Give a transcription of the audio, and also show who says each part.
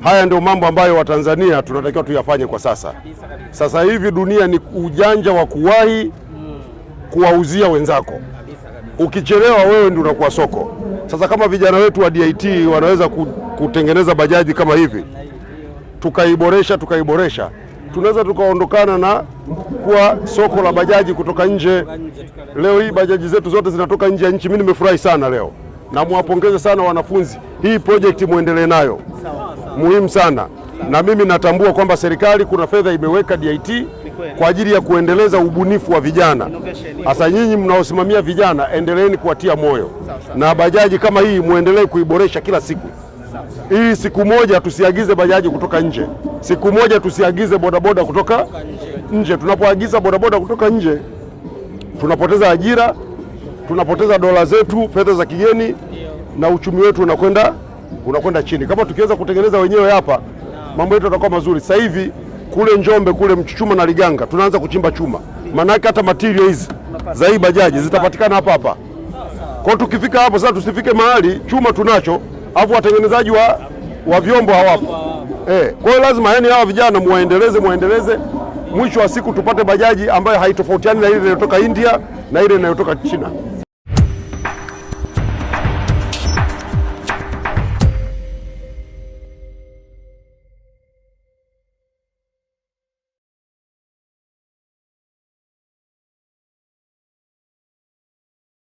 Speaker 1: Haya ndio mambo ambayo Watanzania tunatakiwa tuyafanye kwa sasa. Sasa hivi dunia ni ujanja wa kuwahi kuwauzia wenzako. Ukichelewa wewe ndio unakuwa soko. Sasa kama vijana wetu wa DIT wanaweza kutengeneza bajaji kama hivi, tukaiboresha, tunaweza tukaondokana na kuwa soko la bajaji kutoka nje. Leo hii bajaji zetu zote zinatoka nje ya nchi. Mimi nimefurahi sana leo, na muwapongeze sana wanafunzi. Hii project muendelee nayo, muhimu sana. Na mimi natambua kwamba serikali kuna fedha imeweka DIT kwa ajili ya kuendeleza ubunifu wa vijana. Hasa nyinyi mnaosimamia vijana, endeleeni kuwatia moyo, na bajaji kama hii muendelee kuiboresha kila siku, ili siku moja tusiagize bajaji kutoka nje, siku moja tusiagize bodaboda kutoka nje. Tunapoagiza bodaboda kutoka nje, tunapoteza ajira, tunapoteza dola zetu, fedha za kigeni, na uchumi wetu unakwenda chini. Kama tukiweza kutengeneza wenyewe hapa, mambo yetu yatakuwa mazuri. Sasa hivi kule Njombe, kule Mchuchuma na Liganga tunaanza kuchimba chuma, maanake hata material hizi za hii bajaji zitapatikana hapa hapa. Kwa tukifika hapo sasa, tusifike mahali chuma tunacho alafu watengenezaji wa vyombo hawapo. Kwa hiyo lazima hawa vijana muendeleze, mwisho wa siku tupate bajaji ambayo haitofautiani na ile inayotoka India na ile inayotoka China.